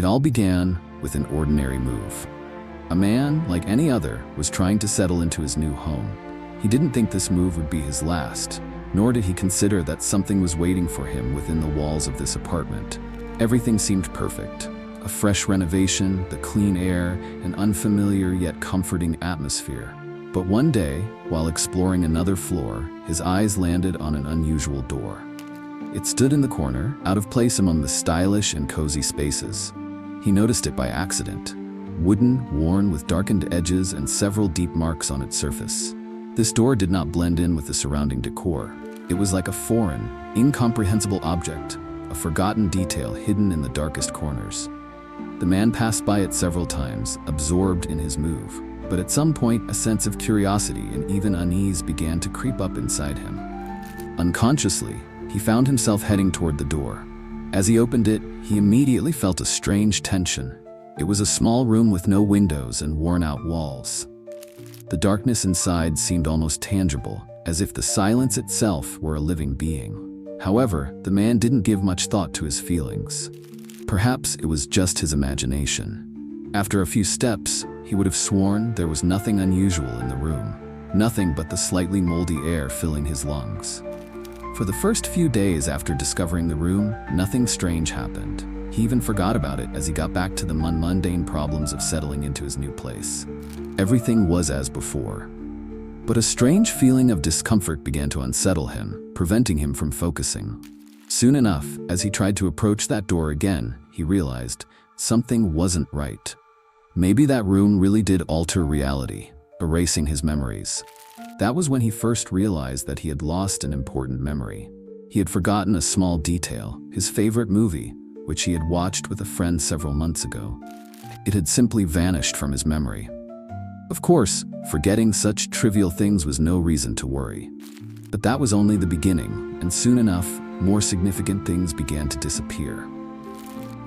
It all began with an ordinary move. A man, like any other, was trying to settle into his new home. He didn't think this move would be his last, nor did he consider that something was waiting for him within the walls of this apartment. Everything seemed perfect. A fresh renovation, the clean air, an unfamiliar yet comforting atmosphere. But one day, while exploring another floor, his eyes landed on an unusual door. It stood in the corner, out of place among the stylish and cozy spaces. He noticed it by accident. Wooden, worn with darkened edges and several deep marks on its surface. This door did not blend in with the surrounding decor. It was like a foreign, incomprehensible object, a forgotten detail hidden in the darkest corners. The man passed by it several times, absorbed in his move. But at some point, a sense of curiosity and even unease began to creep up inside him. Unconsciously, he found himself heading toward the door. As he opened it, he immediately felt a strange tension. It was a small room with no windows and worn-out walls. The darkness inside seemed almost tangible, as if the silence itself were a living being. However, the man didn't give much thought to his feelings. Perhaps it was just his imagination. After a few steps, he would have sworn there was nothing unusual in the room. Nothing but the slightly moldy air filling his lungs. For the first few days after discovering the room, nothing strange happened. He even forgot about it as he got back to the mundane problems of settling into his new place. Everything was as before. But a strange feeling of discomfort began to unsettle him, preventing him from focusing. Soon enough, as he tried to approach that door again, he realized something wasn't right. Maybe that room really did alter reality, erasing his memories. That was when he first realized that he had lost an important memory. He had forgotten a small detail, his favorite movie, which he had watched with a friend several months ago. It had simply vanished from his memory. Of course, forgetting such trivial things was no reason to worry. But that was only the beginning, and soon enough, more significant things began to disappear.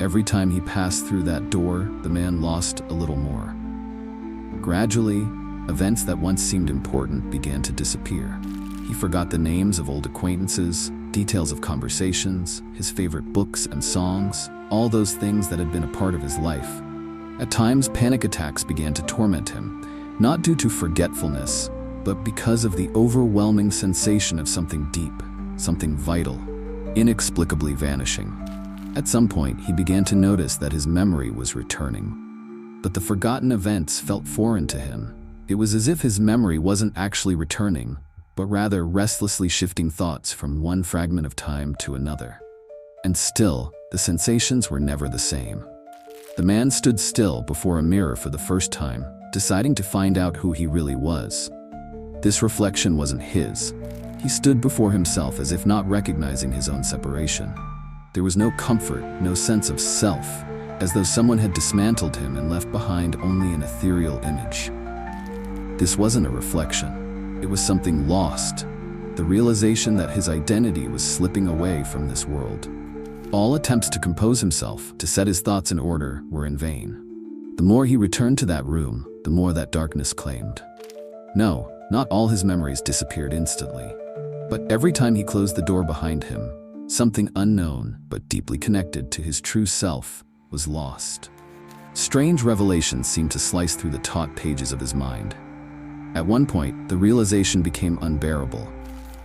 Every time he passed through that door, the man lost a little more. Gradually, events that once seemed important began to disappear. He forgot the names of old acquaintances, details of conversations, his favorite books and songs, all those things that had been a part of his life. At times, panic attacks began to torment him, not due to forgetfulness, but because of the overwhelming sensation of something deep, something vital, inexplicably vanishing. At some point, he began to notice that his memory was returning. But the forgotten events felt foreign to him. It was as if his memory wasn't actually returning, but rather restlessly shifting thoughts from one fragment of time to another. And still, the sensations were never the same. The man stood still before a mirror for the first time, deciding to find out who he really was. This reflection wasn't his. He stood before himself as if not recognizing his own separation. There was no comfort, no sense of self, as though someone had dismantled him and left behind only an ethereal image. This wasn't a reflection. It was something lost, the realization that his identity was slipping away from this world. All attempts to compose himself, to set his thoughts in order, were in vain. The more he returned to that room, the more that darkness claimed. No, not all his memories disappeared instantly. But every time he closed the door behind him, something unknown but deeply connected to his true self was lost. Strange revelations seemed to slice through the taut pages of his mind. At one point, the realization became unbearable.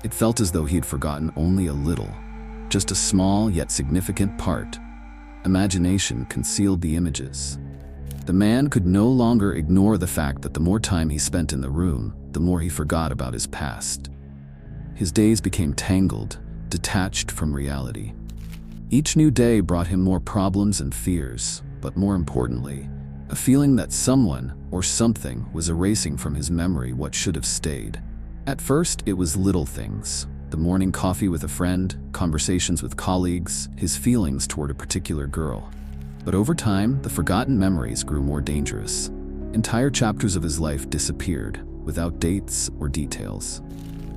It felt as though he had forgotten only a little, just a small yet significant part. Imagination concealed the images. The man could no longer ignore the fact that the more time he spent in the room, the more he forgot about his past. His days became tangled, detached from reality. Each new day brought him more problems and fears, but more importantly, a feeling that someone or something was erasing from his memory what should have stayed. At first, it was little things. The morning coffee with a friend, conversations with colleagues, his feelings toward a particular girl. But over time, the forgotten memories grew more dangerous. Entire chapters of his life disappeared, without dates or details.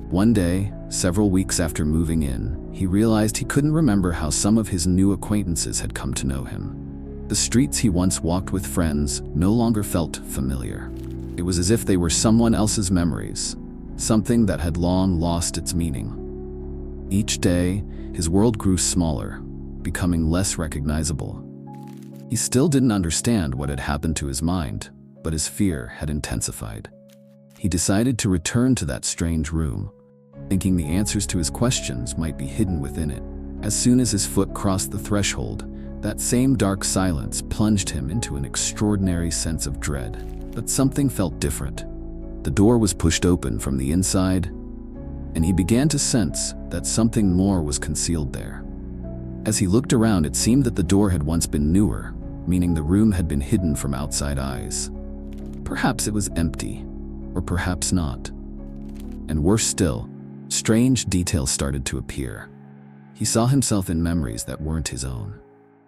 One day, several weeks after moving in, he realized he couldn't remember how some of his new acquaintances had come to know him. The streets he once walked with friends no longer felt familiar. It was as if they were someone else's memories, something that had long lost its meaning. Each day, his world grew smaller, becoming less recognizable. He still didn't understand what had happened to his mind, but his fear had intensified. He decided to return to that strange room, thinking the answers to his questions might be hidden within it. As soon as his foot crossed the threshold, that same dark silence plunged him into an extraordinary sense of dread. But something felt different. The door was pushed open from the inside, and he began to sense that something more was concealed there. As he looked around, it seemed that the door had once been newer, meaning the room had been hidden from outside eyes. Perhaps it was empty, or perhaps not. And worse still, strange details started to appear. He saw himself in memories that weren't his own.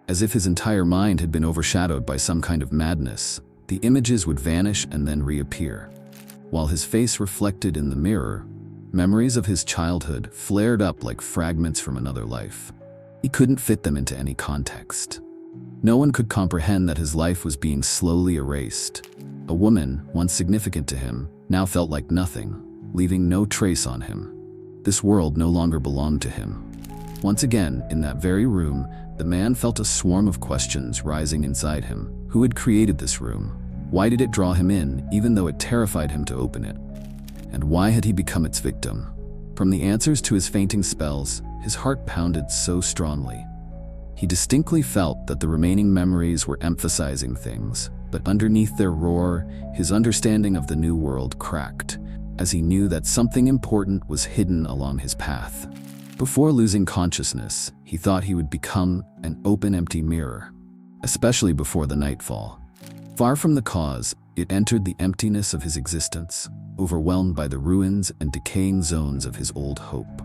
As if his entire mind had been overshadowed by some kind of madness, the images would vanish and then reappear. While his face reflected in the mirror, memories of his childhood flared up like fragments from another life. He couldn't fit them into any context. No one could comprehend that his life was being slowly erased. A woman, once significant to him, now felt like nothing, leaving no trace on him. This world no longer belonged to him. Once again, in that very room, the man felt a swarm of questions rising inside him. Who had created this room? Why did it draw him in, even though it terrified him to open it? And why had he become its victim? From the answers to his fainting spells, his heart pounded so strongly. He distinctly felt that the remaining memories were emphasizing things, but underneath their roar, his understanding of the new world cracked, as he knew that something important was hidden along his path. Before losing consciousness, he thought he would become an open, empty mirror, especially before the nightfall. Far from the cause, it entered the emptiness of his existence, overwhelmed by the ruins and decaying zones of his old hope.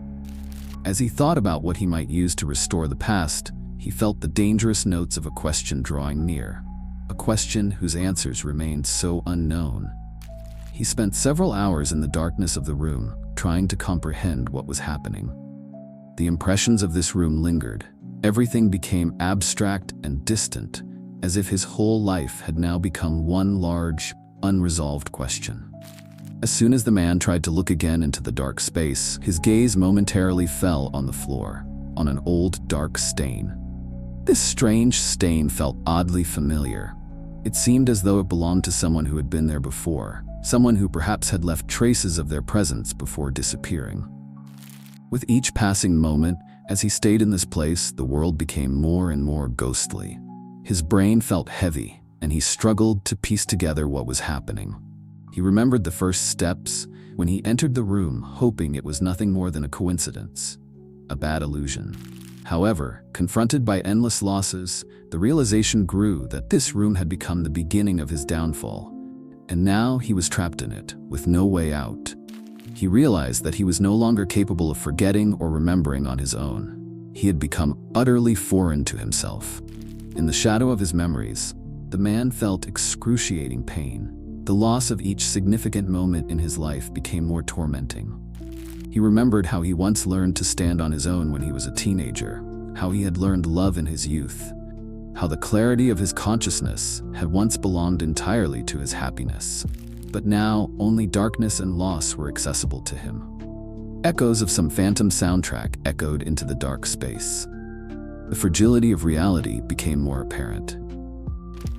As he thought about what he might use to restore the past, he felt the dangerous notes of a question drawing near, a question whose answers remained so unknown. He spent several hours in the darkness of the room, trying to comprehend what was happening. The impressions of this room lingered. Everything became abstract and distant, as if his whole life had now become one large, unresolved question. As soon as the man tried to look again into the dark space, his gaze momentarily fell on the floor, on an old, dark stain. This strange stain felt oddly familiar. It seemed as though it belonged to someone who had been there before, someone who perhaps had left traces of their presence before disappearing. With each passing moment, as he stayed in this place, the world became more and more ghostly. His brain felt heavy, and he struggled to piece together what was happening. He remembered the first steps, when he entered the room, hoping it was nothing more than a coincidence, a bad illusion. However, confronted by endless losses, the realization grew that this room had become the beginning of his downfall, and now he was trapped in it, with no way out. He realized that he was no longer capable of forgetting or remembering on his own. He had become utterly foreign to himself. In the shadow of his memories, the man felt excruciating pain. The loss of each significant moment in his life became more tormenting. He remembered how he once learned to stand on his own when he was a teenager, how he had learned love in his youth, how the clarity of his consciousness had once belonged entirely to his happiness. But now, only darkness and loss were accessible to him. Echoes of some phantom soundtrack echoed into the dark space. The fragility of reality became more apparent.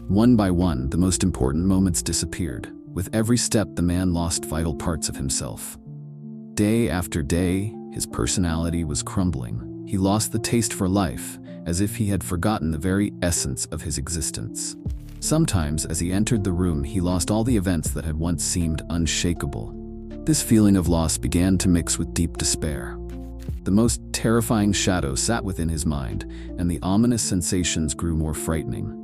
One by one, the most important moments disappeared. With every step, the man lost vital parts of himself. Day after day, his personality was crumbling. He lost the taste for life, as if he had forgotten the very essence of his existence. Sometimes, as he entered the room, he lost all the events that had once seemed unshakable. This feeling of loss began to mix with deep despair. The most terrifying shadow sat within his mind, and the ominous sensations grew more frightening.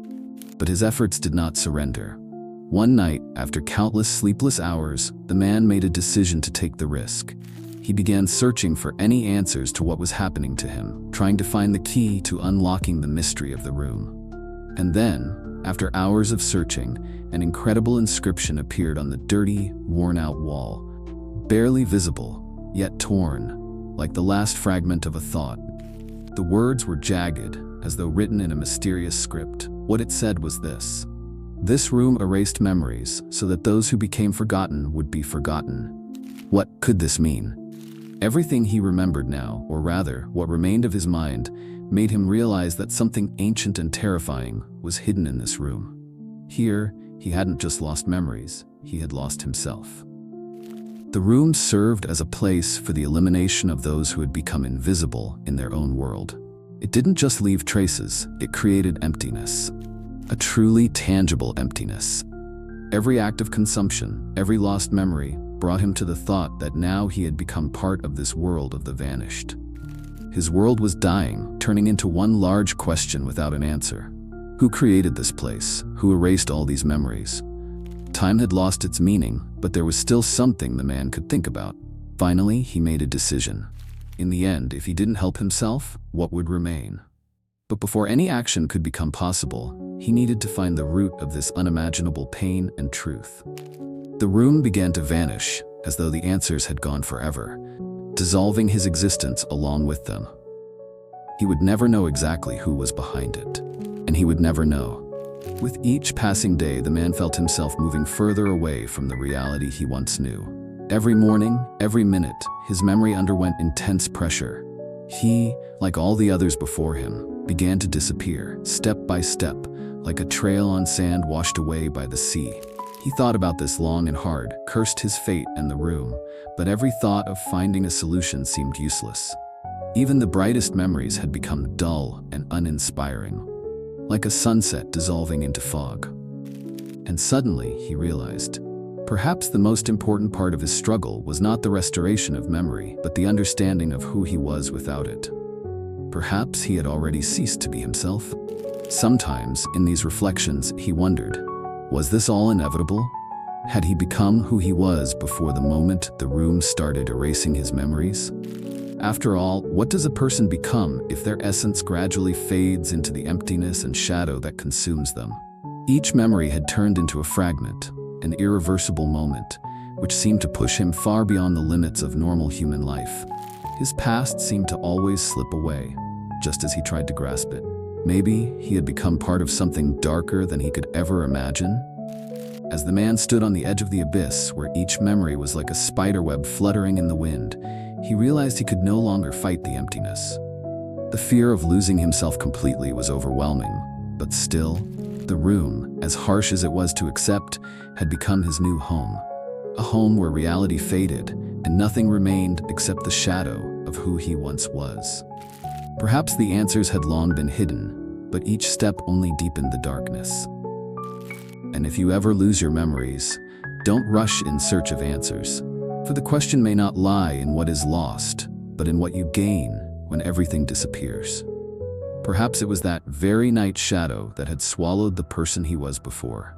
But his efforts did not surrender. One night, after countless sleepless hours, the man made a decision to take the risk. He began searching for any answers to what was happening to him, trying to find the key to unlocking the mystery of the room. And then, after hours of searching, an incredible inscription appeared on the dirty, worn-out wall, barely visible, yet torn, like the last fragment of a thought. The words were jagged, as though written in a mysterious script. What it said was this: "This room erased memories, so that those who became forgotten would be forgotten." What could this mean? Everything he remembered now, or rather, what remained of his mind, made him realize that something ancient and terrifying was hidden in this room. Here, he hadn't just lost memories, he had lost himself. The room served as a place for the elimination of those who had become invisible in their own world. It didn't just leave traces, it created emptiness. A truly tangible emptiness. Every act of consumption, every lost memory, brought him to the thought that now he had become part of this world of the vanished. His world was dying, turning into one large question without an answer. Who created this place? Who erased all these memories? Time had lost its meaning, but there was still something the man could think about. Finally, he made a decision. In the end, if he didn't help himself, what would remain? But before any action could become possible, he needed to find the root of this unimaginable pain and truth. The room began to vanish, as though the answers had gone forever, dissolving his existence along with them. He would never know exactly who was behind it, and he would never know. With each passing day, the man felt himself moving further away from the reality he once knew. Every morning, every minute, his memory underwent intense pressure. He, like all the others before him, began to disappear, step by step, like a trail on sand washed away by the sea. He thought about this long and hard, cursed his fate and the room, but every thought of finding a solution seemed useless. Even the brightest memories had become dull and uninspiring, like a sunset dissolving into fog. And suddenly, he realized, perhaps the most important part of his struggle was not the restoration of memory, but the understanding of who he was without it. Perhaps he had already ceased to be himself. Sometimes, in these reflections, he wondered, was this all inevitable? Had he become who he was before the moment the room started erasing his memories? After all, what does a person become if their essence gradually fades into the emptiness and shadow that consumes them? Each memory had turned into a fragment, an irreversible moment, which seemed to push him far beyond the limits of normal human life. His past seemed to always slip away, just as he tried to grasp it. Maybe he had become part of something darker than he could ever imagine. As the man stood on the edge of the abyss, where each memory was like a spiderweb fluttering in the wind, he realized he could no longer fight the emptiness. The fear of losing himself completely was overwhelming, but still, the room, as harsh as it was to accept, had become his new home. A home where reality faded, and nothing remained except the shadow of who he once was. Perhaps the answers had long been hidden, but each step only deepened the darkness. And if you ever lose your memories, don't rush in search of answers. For the question may not lie in what is lost, but in what you gain when everything disappears. Perhaps it was that very night shadow that had swallowed the person he was before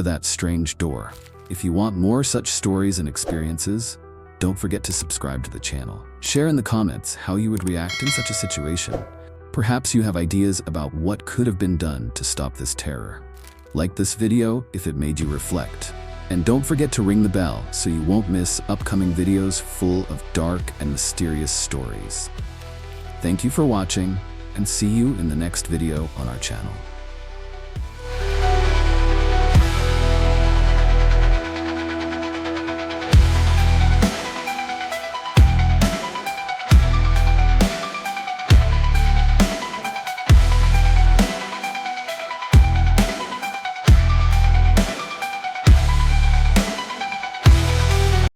that strange door. If you want more such stories and experiences, don't forget to subscribe to the channel. Share in the comments how you would react in such a situation. Perhaps you have ideas about what could have been done to stop this terror. Like this video if it made you reflect. And don't forget to ring the bell so you won't miss upcoming videos full of dark and mysterious stories. Thank you for watching, and see you in the next video on our channel.